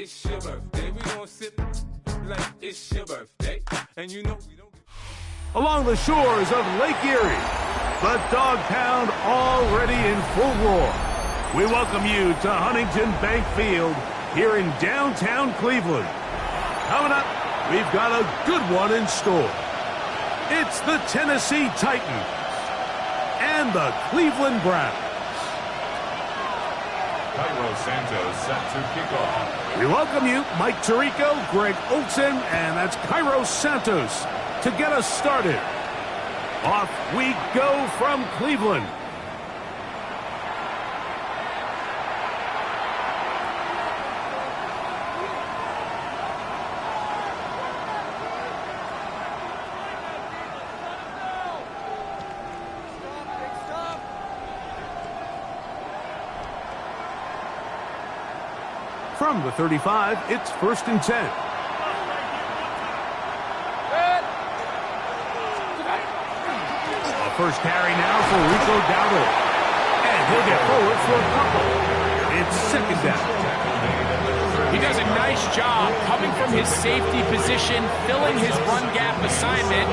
it's your birthday. We gon' sip like it's your birthday. And you know we don't... Along the shores of Lake Erie, the Dog Pound already in full roar. We welcome you to Huntington Bank Field here in downtown Cleveland. Coming up, we've got a good one in store. It's the Tennessee Titans and the Cleveland Browns. Cairo Santos set to kick off. We welcome you, Mike Tirico, Greg Olson, and that's Cairo Santos to get us started. Off we go from Cleveland. From the 35, it's 1st and 10. A first carry now for Rico Dowdle. And he'll get forward for a couple. It's 2nd down. He does a nice job coming from his safety position, filling his run gap assignment.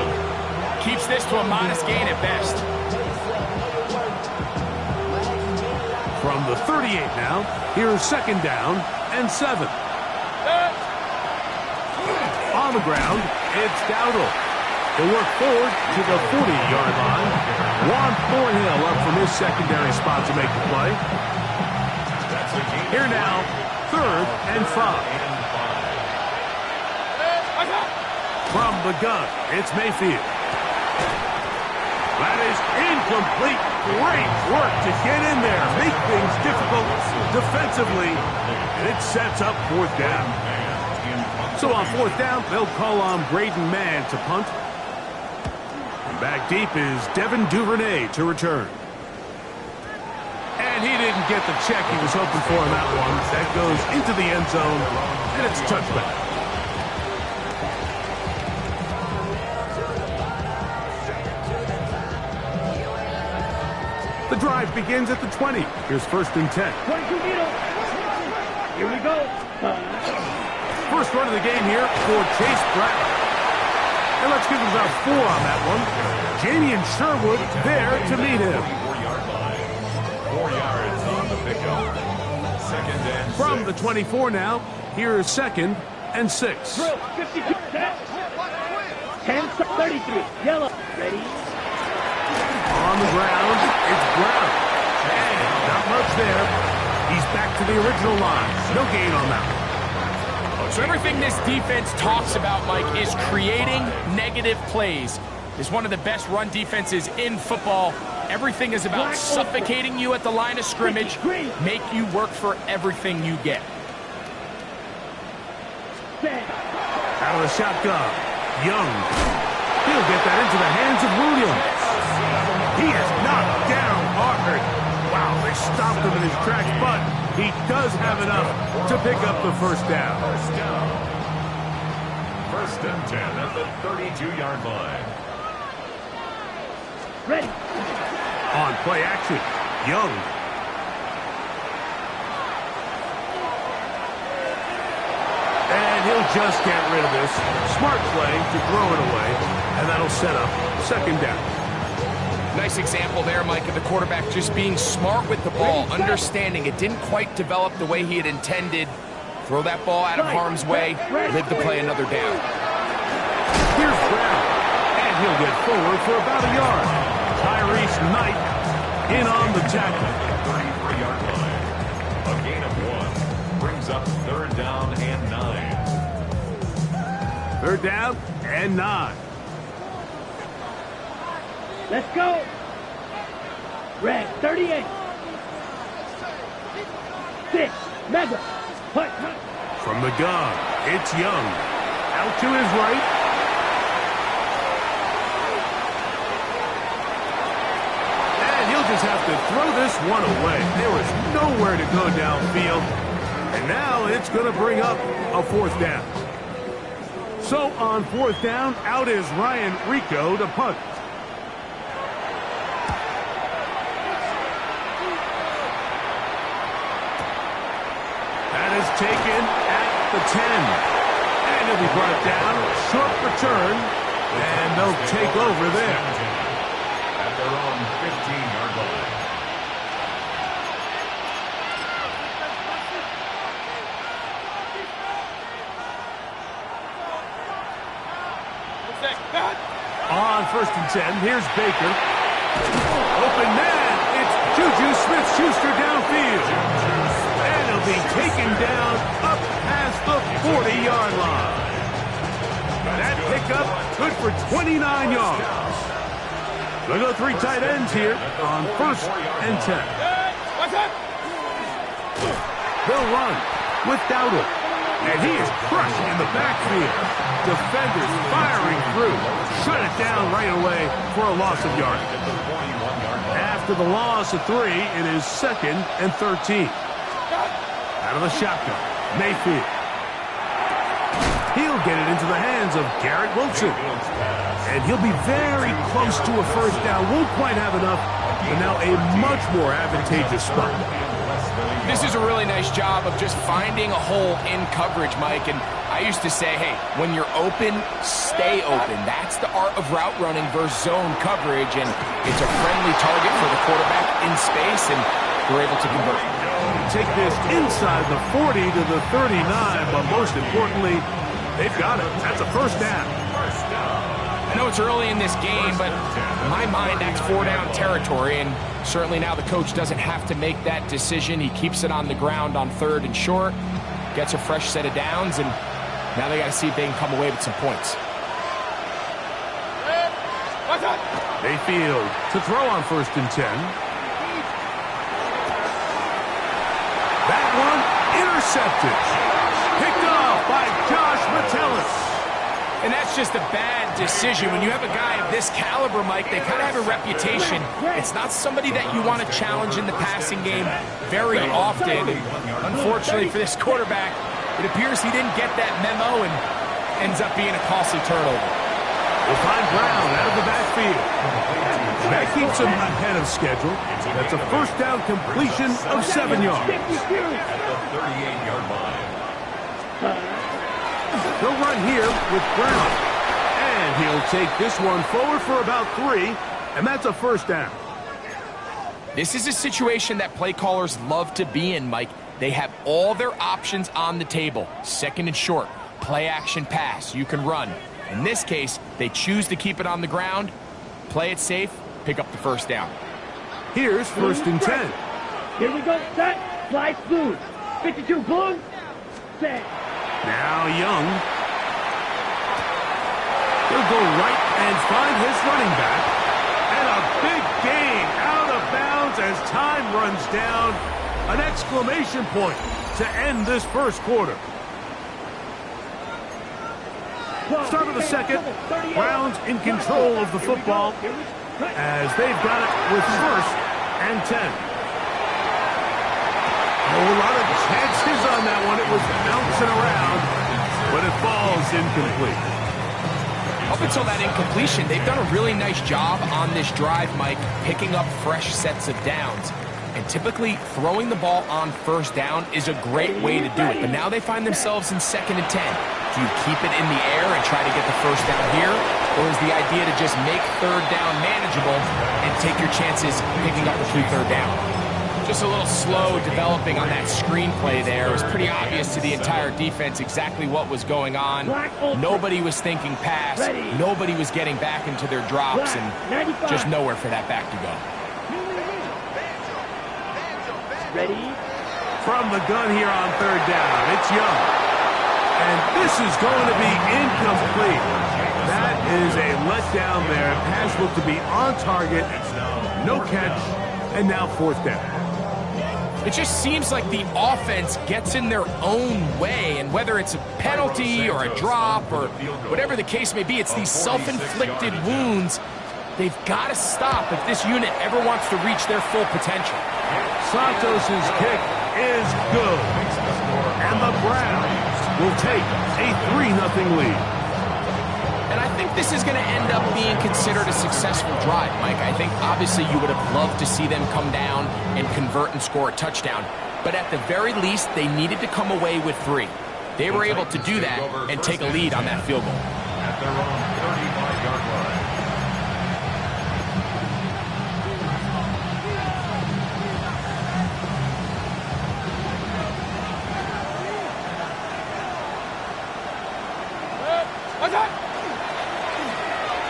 Keeps this to a modest gain at best. From the 38 now, here's 2nd down and 7. On the ground, it's Dowdle. He'll work forward to the 40-yard line. Juan Thornhill up from his secondary spot to make the play. Here now, 3rd and 5. From the gun, it's Mayfield. That is incomplete. Great work to get in there, make things difficult defensively, and it sets up 4th down. So on 4th down, they'll call on Braden Mann to punt. And back deep is Devin Duvernay to return. And he didn't get the check he was hoping for on that one. That goes into the end zone, and it's touchback. The drive begins at the 20. Here's 1st and 10. Here we go. First run of the game here for Chase Bratton. And let's give him about 4 on that one. Jamie and Sherwood there to meet him. 4 yards on the pickup. 2nd and 6. From the 24 now, here's 2nd and 6. 52, 10, 33. Yellow. Ready? On the ground, it's Brown. And not much there. He's back to the original line. No gain on that one. So everything this defense talks about, Mike, is creating negative plays. It's one of the best run defenses in football. Everything is about suffocating you at the line of scrimmage, make you work for everything you get. Out of the shotgun, Young. He'll get that into the hands of Williams. He is knocked down hard. Wow, they stopped him in his tracks, but he does have enough to pick up the 1st down. 1st and 10 at the 32-yard line. Ready. On play action, Young. And he'll just get rid of this. Smart play to throw it away, and that'll set up 2nd down. Nice example there, Mike, of the quarterback just being smart with the ball, understanding it didn't quite develop the way he had intended. Throw that ball out of harm's way, live to play another down. Here's Brown, and he'll get forward for about a yard. Tyrese Knight in on the tackle. 33-yard line. A gain of 1 brings up 3rd down and 9. 3rd down and 9. Let's go. Red 38. 6. Mega. Punt. From the gun, it's Young. Out to his right. And he'll just have to throw this one away. There was nowhere to go downfield. And now it's going to bring up a 4th down. So on 4th down, out is Ryan Rico to punt. That is taken at the 10. And he'll be brought down. Short return. And they'll take over there. At their own 15-yard line. On 1st and 10, here's Baker. Open man, it's Juju Smith-Schuster downfield. And he'll be taken down up past the 40-yard line. That pickup good for 29 yards. We'll go 3 tight ends here on 1st and 10. They'll run with Dowdle. And he is crushed in the backfield. Defenders firing through. Shut it down right away for a loss of yardage. After the loss of 3, it is 2nd and 13. Out of the shotgun, Mayfield. He'll get it into the hands of Garrett Wilson. And he'll be very close to a first down. Won't quite have enough, but now a much more advantageous spot. This is a really nice job of just finding a hole in coverage, Mike. And I used to say, hey, when you're open, stay open. That's the art of route running versus zone coverage. And it's a friendly target for the quarterback in space, and we're able to convert. Take this inside the 40 to the 39, but most importantly, they've got it. That's a first down. I know it's early in this game, but in my mind, that's 4-down territory, and certainly now the coach doesn't have to make that decision. He keeps it on the ground on 3rd and short, gets a fresh set of downs, and now they got to see if they can come away with some points. Mayfield to throw on 1st and 10. That one intercepted. Picked off by Josh Metellus. And that's just a bad decision. When you have a guy of this caliber, Mike, they kind of have a reputation. It's not somebody that you want to challenge in the passing game very often. Unfortunately for this quarterback, it appears he didn't get that memo and ends up being a costly turnover. We'll find Brown out of the backfield. That keeps him ahead of schedule. That's a first down completion of 7 yards. At the 38-yard line. He'll run here with Brown. And he'll take this one forward for about 3, and that's a first down. This is a situation that play callers love to be in, Mike. They have all their options on the table. 2nd and short, play action pass, you can run. In this case, they choose to keep it on the ground, play it safe, pick up the first down. Here's 1st and 10. Here we go, set, slide smooth. 52, boom, set. Now Young. He'll go right and find his running back. And a big gain out of bounds as time runs down. An exclamation point to end this first quarter. Start of the second. Browns in control of the football as they've got it with 1st and 10. A lot of chances on that one. It was bouncing around, but it falls incomplete. Up until that incompletion, they've done a really nice job on this drive, Mike, picking up fresh sets of downs. And typically, throwing the ball on 1st down is a great way to do it. But now they find themselves in 2nd and 10. Do you keep it in the air and try to get the first down here? Or is the idea to just make 3rd down manageable and take your chances picking up a true 3rd down? Just a little slow developing on that screenplay there. It was pretty obvious to the entire defense exactly what was going on. Nobody was thinking pass. Nobody was getting back into their drops, and just nowhere for that back to go. Ready? From the gun here on 3rd down, it's Young. And this is going to be incomplete. That is a letdown there. Pass looked to be on target. No catch, and now 4th down. It just seems like the offense gets in their own way, and whether it's a penalty or a drop or whatever the case may be, it's these self-inflicted wounds. They've got to stop if this unit ever wants to reach their full potential. Santos' kick is good. And the Browns will take a 3-0 lead. And I think this is going to end up being considered a successful drive, Mike. I think obviously you would have loved to see them come down and convert and score a touchdown. But at the very least, they needed to come away with 3. They were able to do that and take a lead on that field goal. At their own 35-yard line.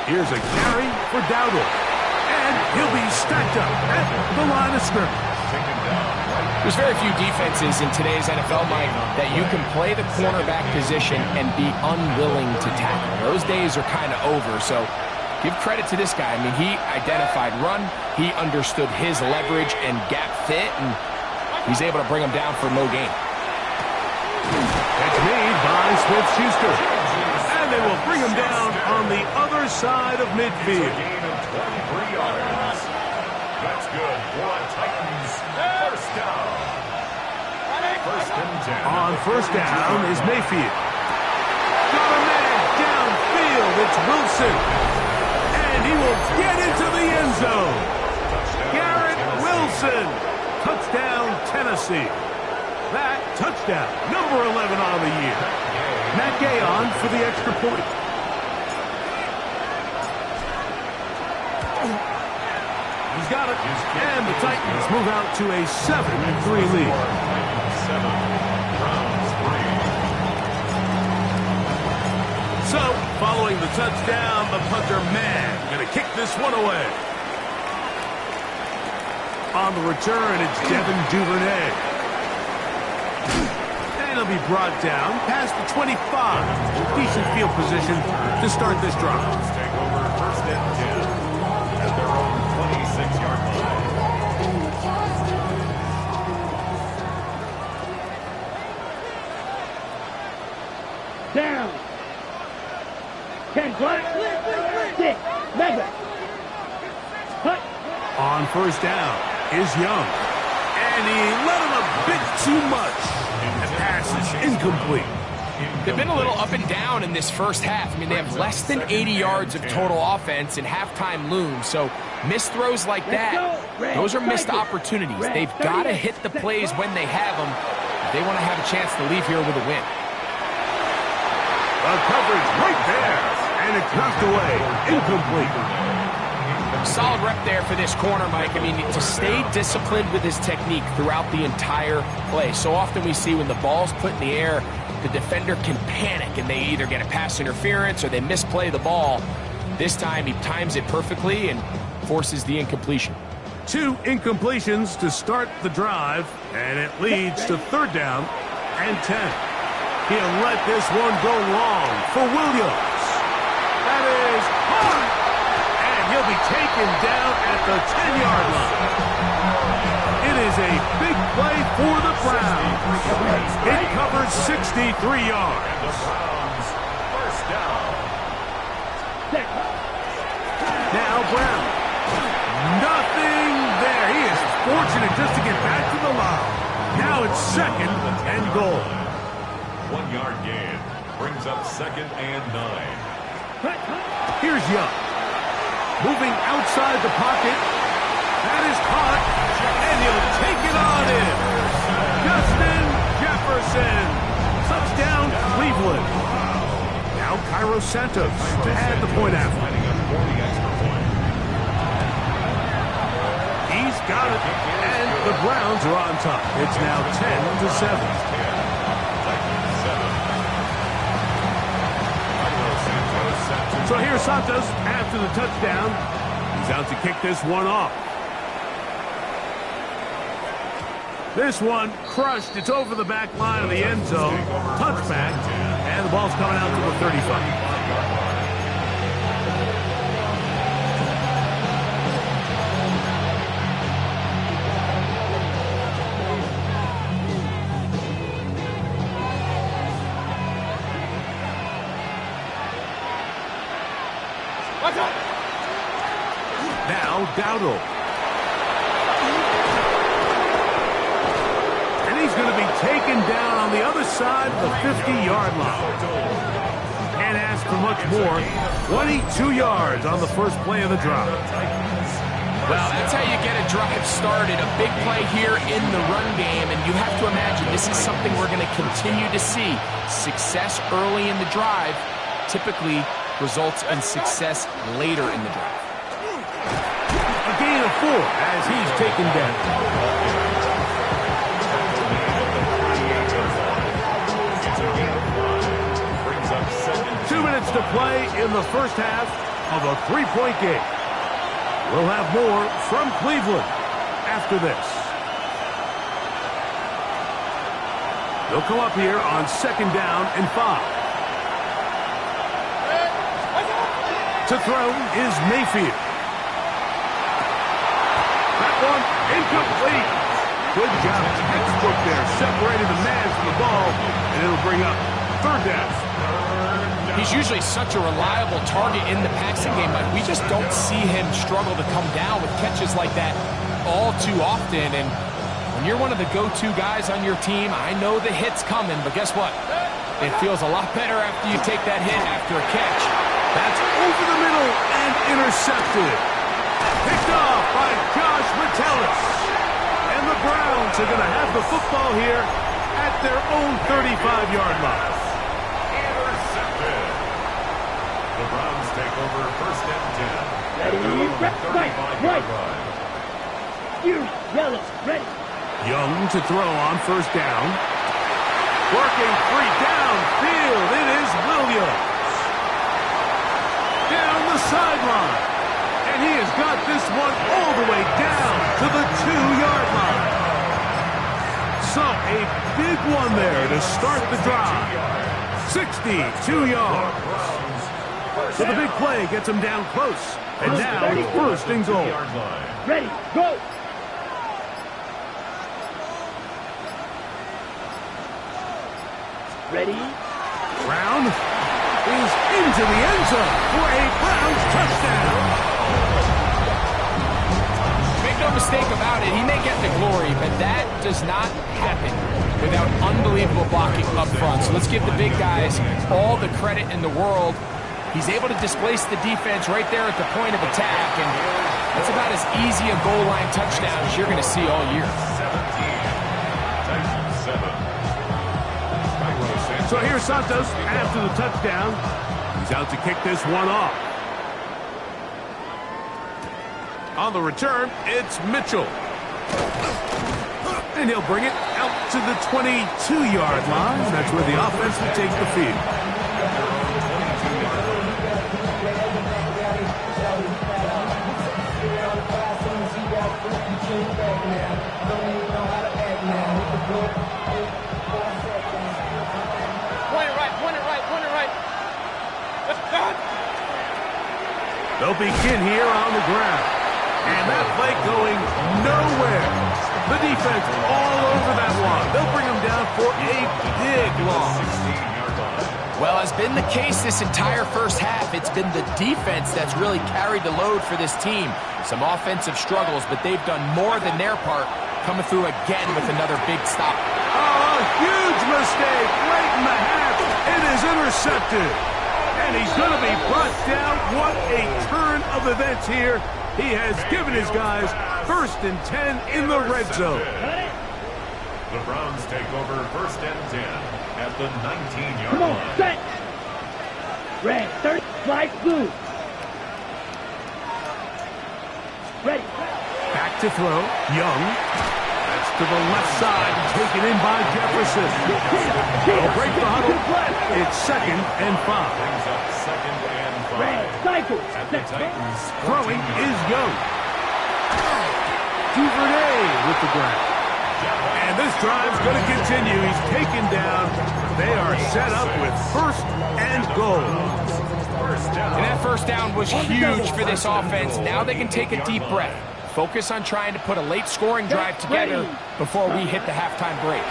Here's a carry for Dowdle. And he'll be stacked up at the line of scrimmage. There's very few defenses in today's NFL, Mike, that you can play the cornerback position and be unwilling to tackle. Those days are kind of over, so give credit to this guy. I mean, he identified run, he understood his leverage and gap fit, and he's able to bring him down for no gain. It's made by Smith-Schuster. And they will bring him down on the other side of midfield. Gain of 23 yards. That's good for Titans. First down. First and 10. On first down is Mayfield. Got a man downfield. It's Wilson. And he will get into the end zone. Garrett Wilson. Touchdown, Tennessee. That touchdown, number 11 on the year. Matt Gay on for the extra point. He's got it. And the Titans move out to a 7-3 lead. 7, Browns 3. So, following the touchdown, the punter man going to kick this one away. On the return, it's Devin Duvernay. And he'll be brought down past the 25. Decent field position to start this drive. Take over first and 10 at their own 26-yard line. Down. 10 black. 6. Mega. Cut. On first down is Young. And he let him a bit too much. The pass is incomplete. They've been a little up and down in this first half. I mean, they have less than 80 yards of total offense and halftime looms. So missed throws like that, those are missed opportunities. They've got to hit the plays when they have them if they want to have a chance to leave here with a win. The coverage right there. And it's knocked away. Incomplete. Solid rep there for this corner, Mike. I mean, to stay disciplined with his technique throughout the entire play. So often we see when the ball's put in the air, the defender can panic and they either get a pass interference or they misplay the ball. This time he times it perfectly and forces the incompletion. 2 incompletions to start the drive, and it leads to third down and 10. He'll let this one go long for Williams. That is hard. And he'll be taken down at the 10-yard line. It is a big play for the Browns. It covers 63 yards. The Browns first down. Now Brown. Nothing there. He is fortunate just to get back to the line. Now it's second and goal. 1-yard gain brings up second and 9. Here's Young. Moving outside the pocket. That is caught. And he'll take it on in. Justin Jefferson. Touchdown, Cleveland. Now Cairo Santos to add the point after. He's got it. And the Browns are on top. It's now 10-7. So here's Santos after the touchdown. He's out to kick this one off. This one crushed. It's over the back line of the end zone. Touchback. And the ball's coming out to the 35. Now Dowdle. And he's going to be taken down on the other side of the 50-yard line. Can't ask for much more. 22 yards on the first play of the drive. Well, that's how you get a drive started. A big play here in the run game, and you have to imagine this is something we're going to continue to see. Success early in the drive typically results in success later in the drive. A gain of 4 as he's taken down. 2 minutes to play in the first half of a 3-point game. We'll have more from Cleveland after this. They'll come up here on 2nd down and 5. To throw is Mayfield. That one incomplete. Good job. Textbook there, separating the man from the ball, and it'll bring up 3rd down. He's usually such a reliable target in the passing game, but we just don't see him struggle to come down with catches like that all too often. And when you're one of the go-to guys on your team, I know the hit's coming, but guess what? It feels a lot better after you take that hit after a catch. That's over the middle and intercepted. Picked off by Josh Metellus. And the Browns are going to have the football here at their own 35-yard line. The Browns take over 1st and 10. Ready, right. You, yellow, ready. Young to throw on 1st down. Working free downfield. It is Williams. Down the sideline. And he has got this one all the way down to the 2-yard line. So a big one there to start the drive. 62 yards. So the big play gets him down close. And now it's 1st and goal. Ready, go. Ready. Brown is into the end zone for a Browns touchdown. Make no mistake about it, he may get the glory, but that does not happen without unbelievable blocking up front. So let's give the big guys all the credit in the world. He's able to displace the defense right there at the point of attack, and that's about as easy a goal line touchdown as you're going to see all year. So here's Santos after the touchdown. He's out to kick this one off. On the return, it's Mitchell. And he'll bring it out to the 22-yard line. That's where the offense will take the field. They'll begin here on the ground. And that play going nowhere. The defense all over that one. They'll bring him down for a big loss. Well, as been the case this entire first half, it's been the defense that's really carried the load for this team. Some offensive struggles, but they've done more than their part, coming through again with another big stop. Oh, a huge mistake right in the half. It is intercepted. And he's going to be brought down. What a turn of events here. He has given his guys 1st and 10 in the red zone. The Browns take over 1st and 10 at the 19-yard Come on, line. set. Red, 30, fly blue. Ready. Back to throw. Young. That's to the left side. Taken in by Jefferson. They'll break the huddle. It's 2nd and 5. Brings up 2nd and 5. Red, cycle. At the Titans. Throwing is Young. Duvernay with the ground. And this drive's going to continue. He's taken down. They are set up with 1st and goal. And that 1st down was huge for this offense. Now they can take a deep breath. Focus on trying to put a late scoring drive together before we hit the halftime break.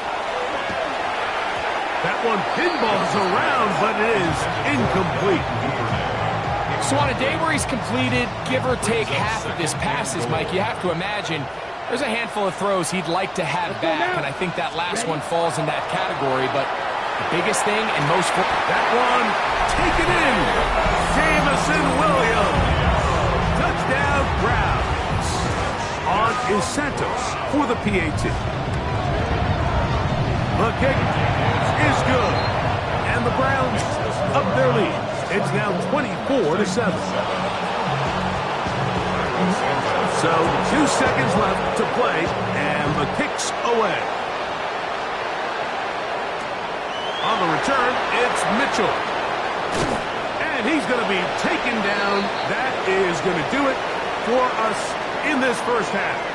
That one pinballs around, but it is incomplete. So on a day where he's completed, give or take half of his passes, Mike, you have to imagine there's a handful of throws he'd like to have back, and I think that last one falls in that category, but the biggest thing and most... That one taken in. Jamison Williams. Touchdown, Browns. is Santos for the PAT. The kick is good. And the Browns up their lead. It's now 24-7. So 2 seconds left to play, and the kick's away. On the return, it's Mitchell. And he's going to be taken down. That is going to do it for us in this first half.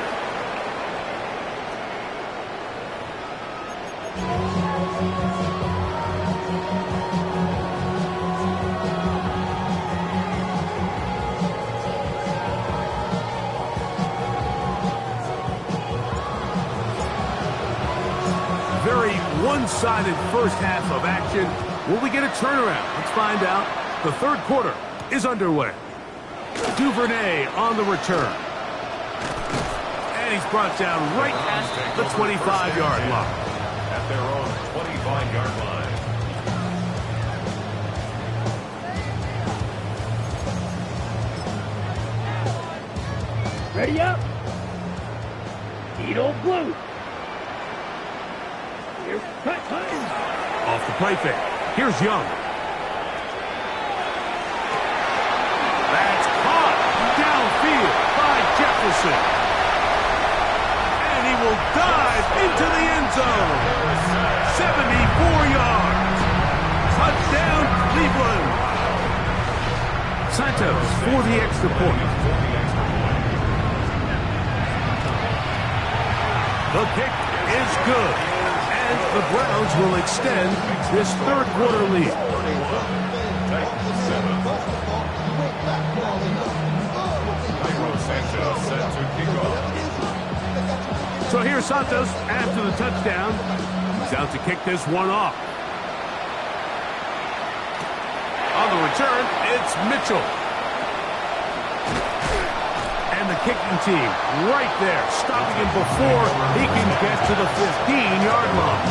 Very one-sided first half of action. Will we get a turnaround? Let's find out. The third quarter is underway. Duvernay on the return. And he's brought down right at the 25-yard line. At their own 25-yard line. Ready up. Edo blue. Here's cut time. Off the play fake. Here's Young. That's caught downfield by Jefferson. And he will dive into the end zone. 74 yards. Touchdown, Cleveland. Santos for the extra point. The kick is good. And the Browns will extend this third quarter lead. So here's Santos after the touchdown. He's out to kick this one off. On the return, it's Mitchell. And the kicking team right there, stopping him before he can get to the 15-yard line.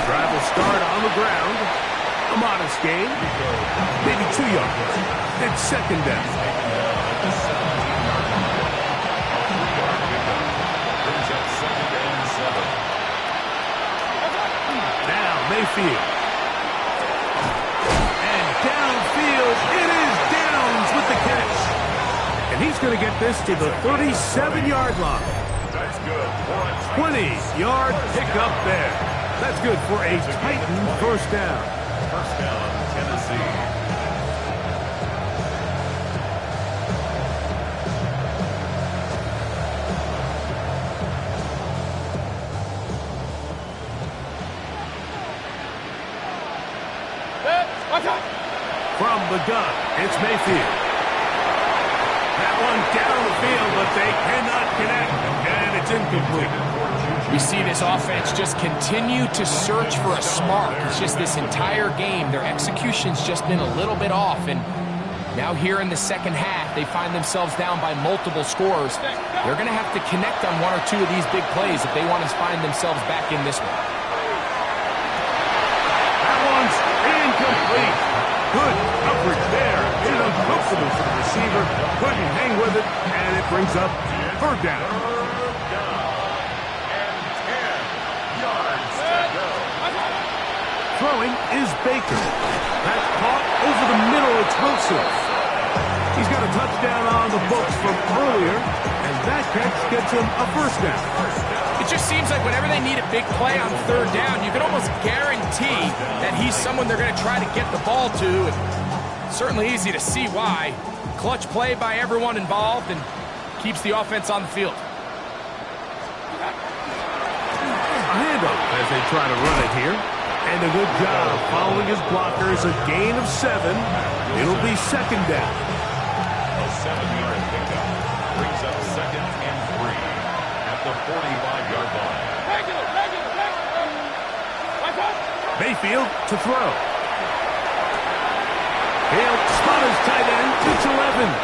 Drive will start on the ground. A modest gain, maybe 2 yards. It's second down. Now Mayfield. And downfield, it is Downs with the catch. And he's going to get this to the 37-yard line. That's good. 20-yard pickup there. That's good for a Titan first down. First down, Tennessee. From the gun, it's Mayfield. That one down the field, but they cannot connect, and it's incomplete. We see this offense just continue to search for a spark. It's just this entire game, their execution's just been a little bit off, and now here in the second half, they find themselves down by multiple scores. They're going to have to connect on one or two of these big plays if they want to find themselves back in this one. That one's incomplete. Good coverage there. It is uncomfortable for the receiver. Couldn't hang with it, and it brings up third down. Throwing is Baker. That's caught over the middle. It's Wilson. He's got a touchdown on the books from earlier, and that catch gets him a first down. It just seems like whenever they need a big play on third down, you can almost guarantee that he's someone they're going to try to get the ball to. And it's certainly easy to see why. Clutch play by everyone involved and keeps the offense on the field. A handoff as they try to run it here. And a good job following his blockers. A gain of 7. It'll be second down. A 7-yard pickup brings up second and 3 at the 45-yard line. Mayfield to throw. He'll spot his tight end, Mitchell Evans.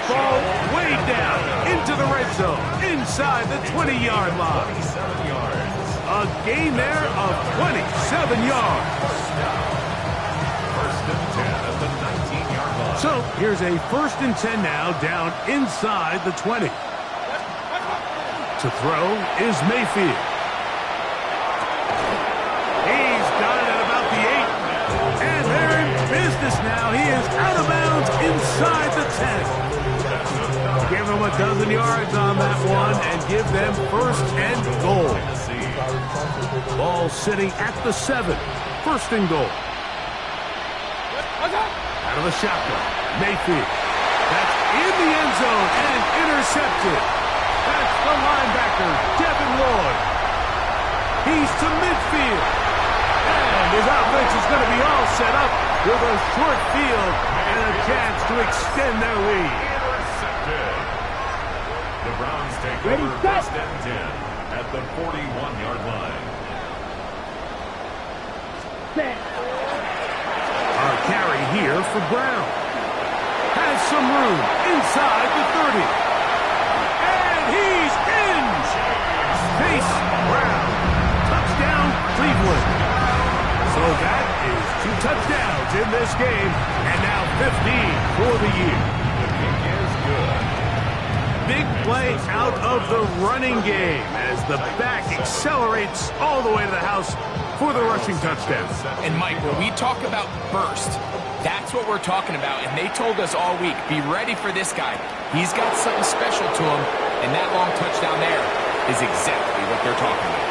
ball way down into the red zone, inside the 20-yard line. 27 yards. A gain there of 27 yards. First and 10 at the 19-yard line. So here's a 1st and 10 now, down inside the 20. To throw is Mayfield. He's got it at about the 8. And they're in business now. He is out of bounds inside the 10. Give them a dozen yards on that one and give them 1st and goal. Ball sitting at the 7. 1st and goal. Out of the shotgun. Mayfield. That's in the end zone and intercepted. That's the linebacker, Devin Lloyd. He's to midfield. And his offense is going to be all set up with a short field and a chance to extend their lead. Intercepted. The Browns take over 1st and 10 at the 41-yard line. Our carry here for Brown. Has some room inside the 30. And he's in! Chase Brown. Touchdown, Cleveland. So that is 2 touchdowns in this game, and now 15 for the year. The kick is good. Big play out of the running game as the back accelerates all the way to the house for the rushing touchdown. And Mike, when we talk about burst, that's what we're talking about. And they told us all week, be ready for this guy. He's got something special to him, and that long touchdown there is exactly what they're talking about.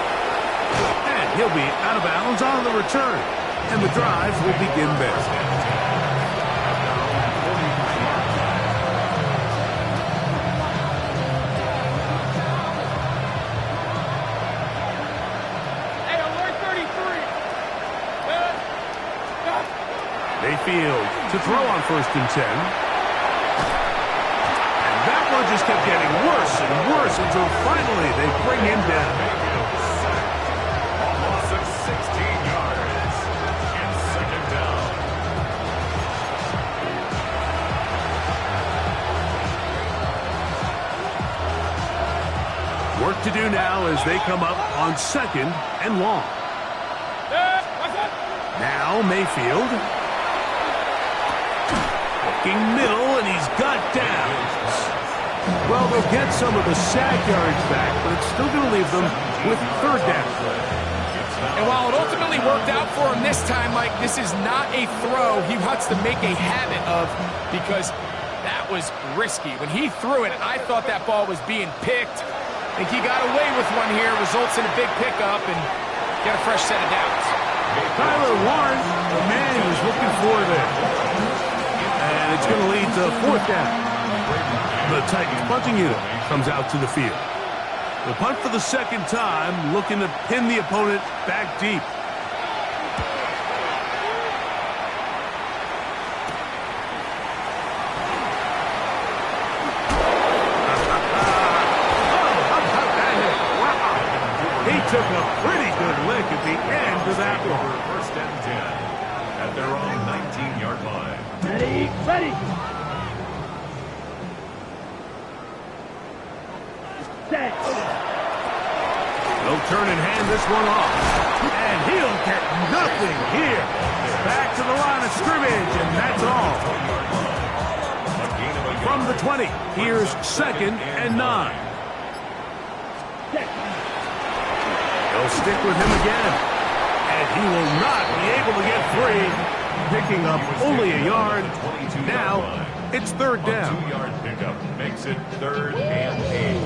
And he'll be out of bounds on the return, and the drive will begin there. Mayfield to throw on 1st and 10. And that one just kept getting worse and worse until finally they bring him down. A loss of 16 yards. And 2nd down. Work to do now as they come up on 2nd and long. Now Mayfield. Middle, and he's got downs. Well, they'll get some of the sack yards back, but it's still going to leave them with 3rd down. And while it ultimately worked out for him this time, Mike, this is not a throw he wants to make a habit of because that was risky. When he threw it, I thought that ball was being picked. I think he got away with one here, results in a big pickup, and get a fresh set of downs. Tyler Warren, the man he was looking for there. And it's going to lead to 4th down. The Titans punting unit comes out to the field. The punt for the 2nd time, looking to pin the opponent back deep. He took a pretty good lick at the end of that one. 1st and 10 at their own 19-yard line. Ready, ready. Set. They'll turn and hand this one off. And he'll get nothing here. Back to the line of scrimmage, and that's all. From the 20, here's 2nd and 9. They'll stick with him again. And he will not be able to get free. Picking up only a yard. Now, it's 3rd down. A 2-yard pickup makes it 3rd and 8.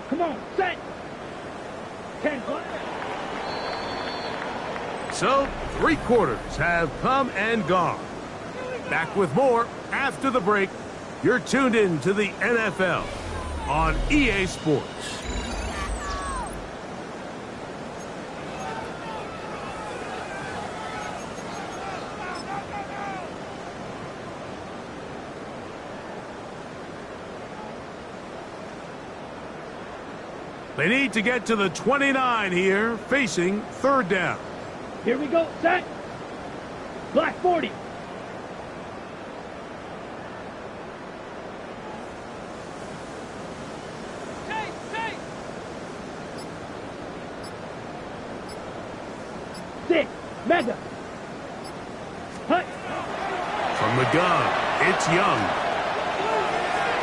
Come on, set. 10. So, 3 quarters have come and gone. Back with more after the break. You're tuned in to the NFL on EA Sports. They need to get to the 29 here, facing third down. Here we go. Set. Black 40. Six. Mega. Hut. From the gun, it's Young.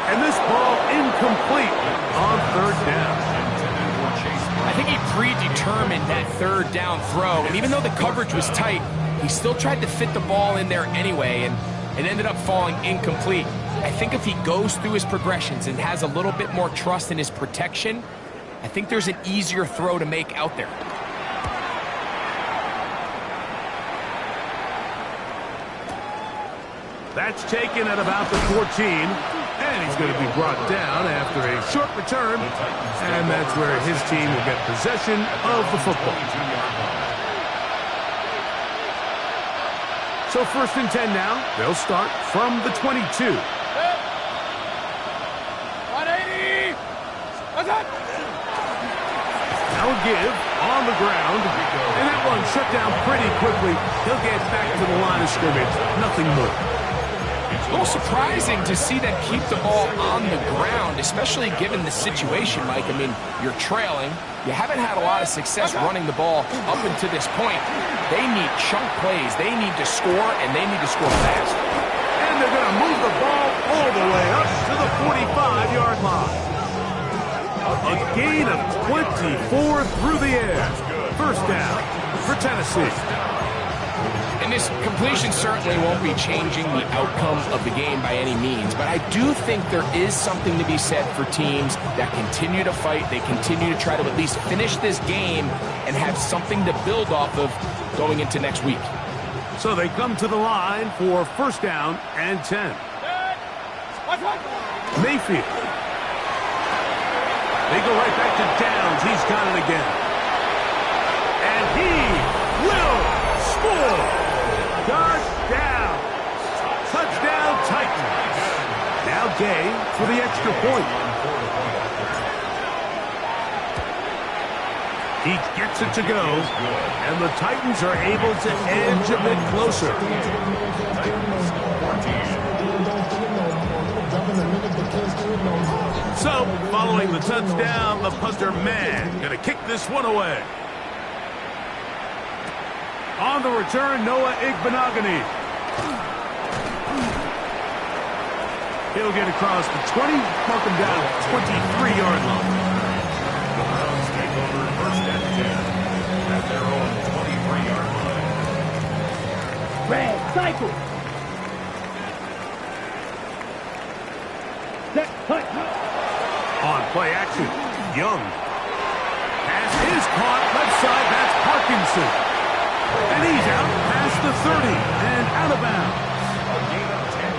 And this ball incomplete on third down. I think he predetermined that third down throw, and even though the coverage was tight, he still tried to fit the ball in there anyway, and it ended up falling incomplete. I think if he goes through his progressions and has a little bit more trust in his protection, I think there's an easier throw to make out there. That's taken at about the 14, and he's going to be brought down after a short return, and that's where his team will get possession of the football. So 1st and 10 now. They'll start from the 22. 180! Now a give on the ground, and that one shut down pretty quickly. He'll get back to the line of scrimmage, nothing more. A little surprising to see them keep the ball on the ground, especially given the situation, Mike. I mean, you're trailing. You haven't had a lot of success running the ball up until this point. They need chunk plays. They need to score, and they need to score fast. And they're going to move the ball all the way up to the 45-yard line. A gain of 24 through the air. First down for Tennessee. And this completion certainly won't be changing the outcome of the game by any means, but I do think there is something to be said for teams that continue to fight. They continue to try to at least finish this game and have something to build off of going into next week. So they come to the line for first down and 10. Mayfield. They go right back to Downs. He's got it again. And he will score. Touchdown. Touchdown Titans. Now Gay for the extra point. He gets it to go, and the Titans are able to edge a bit closer. So, following the touchdown, the punter man going to kick this one away. On the return, Noah Igbenogany. He'll get across the 20, mark him down at 23-yard line. The Browns take over 1st and 10 at their own 23-yard line. Red cycle. Set. Hut. On play action, Young. Pass is caught left side, that's Parkinson. And he's out past the 30 and out of bounds.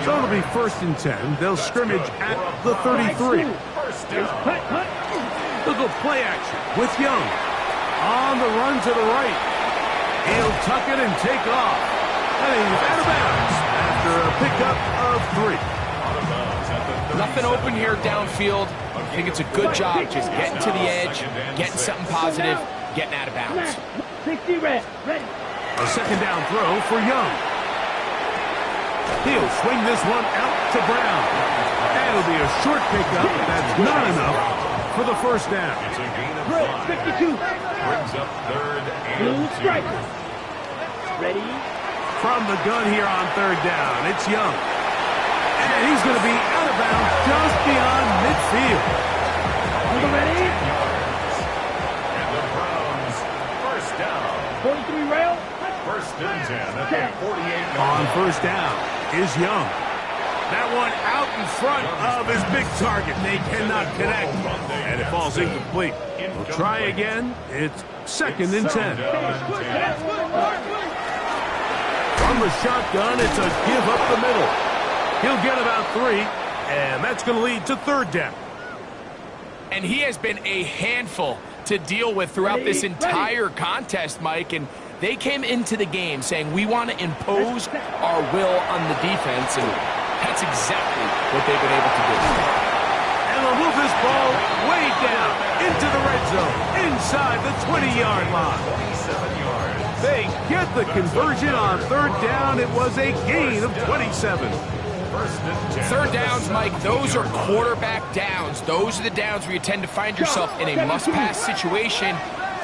So it'll be 1st and 10. They'll scrimmage at the 33. They'll go play action with Young. On the run to the right. He'll tuck it and take off. And he's out of bounds after a pickup of 3. Nothing open here downfield. I think it's a good job just getting to the edge, getting something positive, getting out of bounds. 60 red. Ready. A second down throw for Young. He'll swing this one out to Brown. That'll be a short pickup. That's not enough for the first down. It's a gain of Red 5. 52. Brings up 3rd Blue and 2. striker. Ready. From the gun here on 3rd down, it's Young. And he's going to be out of bounds just beyond midfield. On the ready. And the Browns, 1st down. 43 rail. 1st and 10 at their 48-yard On line. 1st down is Young. That one out in front of his big target. They cannot connect, and it falls incomplete. We'll try again. It's 2nd and 10. From the shotgun, it's a give up the middle. He'll get about 3, and that's going to lead to 3rd down. And he has been a handful to deal with throughout this entire contest, Mike, and they came into the game saying, we want to impose our will on the defense, and that's exactly what they've been able to do. And they'll move this ball way down into the red inside the 20-yard line. 27 yards. They get the conversion on third down. It was a gain of 27. First and 10. Third downs, Mike, those are quarterback downs. Those are the downs where you tend to find yourself in a must-pass situation,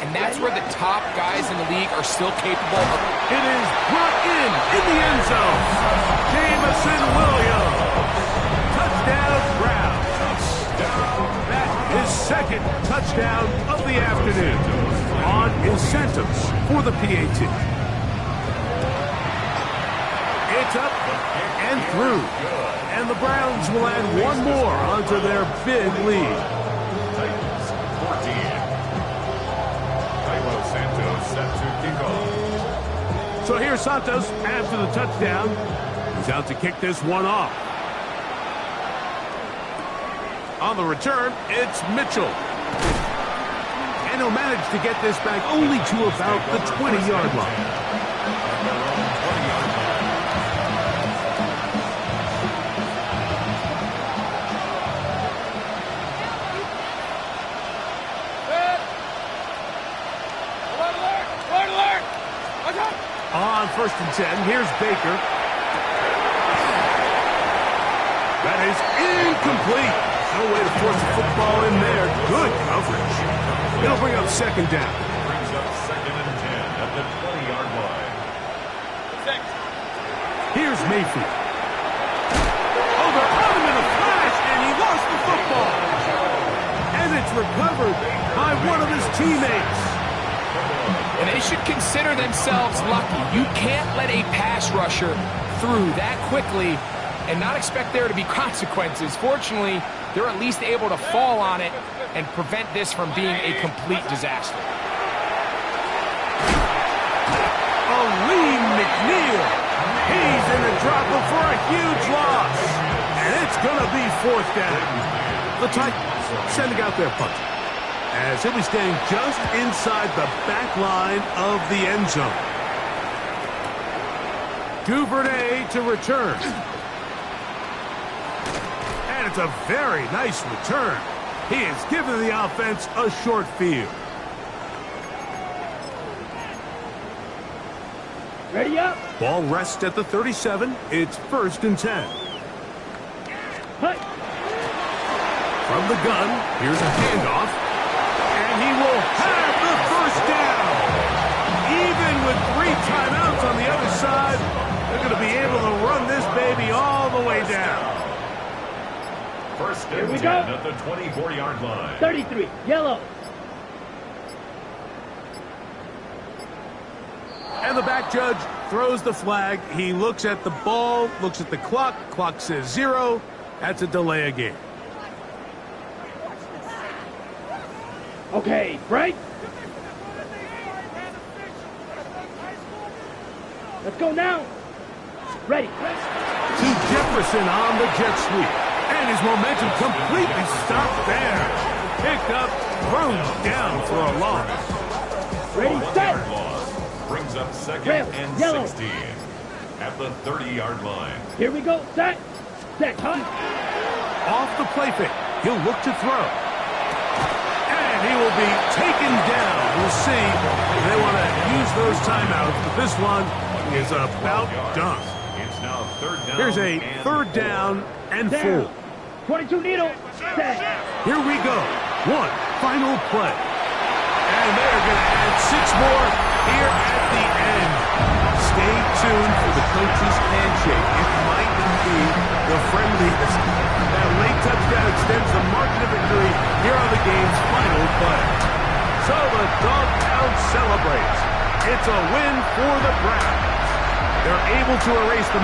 and that's where the top guys in the league are still capable of. It is brought in the end zone. Jamison Williams. Touchdown, Browns. That is second touchdown of the afternoon on incentives for the PAT. It's up and through. And the Browns will add one more onto their big lead. Titans 14. Cairo Santos set to kick off. So here's Santos after the touchdown. He's out to kick this one off. On the return, it's Mitchell. And he'll manage to get this back only to about the 20-yard line. On first and 10, here's Baker. That is incomplete. No way to force the football in there. Good coverage. It'll bring up second down. Brings up second and 10 at the 20-yard line. Here's Mayfield. Oh, they're on him in a flash, and he lost the football. And it's recovered by one of his teammates. And they should consider themselves lucky. You can't let a pass rusher through that quickly and not expect there to be consequences. Fortunately, they're at least able to fall on it and prevent this from being a complete disaster. Aleem McNeil. He's in the dropper for a huge loss. And it's going to be fourth down. The Titans sending out their punt, as he'll be staying just inside the back line of the end zone. Duvernay to return. And it's a very nice return. He has given the offense a short field. Ready up. Ball rests at the 37. It's first and 10. Hut. From the gun, here's a handoff. And he will have the first down. Even with 3 timeouts on the other side, they're going to be able to run this baby all the way down. First and 10 at the 24-yard line. 33. Yellow. And the back judge throws the flag. He looks at the ball, looks at the clock. Clock says 0. That's a delay of game. Okay, break. Let's go now. Ready. To Jefferson on the jet sweep. And his momentum completely stopped there. Picked up, thrown down for a loss. Ready, set. One-yard loss brings up second Rail, and yellow. 16 at the 30-yard line. Here we go. Set. Set. Hut. Off the play fake. He'll look to throw. And he will be taken down. We'll see if they want to use those timeouts, but this one is about done. It's now third down. Here's a third down and Down. 4. 22 needle. Set. Here we go. One final play. And they're going to add 6 more here at the end. Stay tuned for the coach's handshake. It might be the friendliest. That late touchdown extends the margin of victory here on the game's final play. So the Dogtown celebrates. It's a win for the Browns. They're able to erase the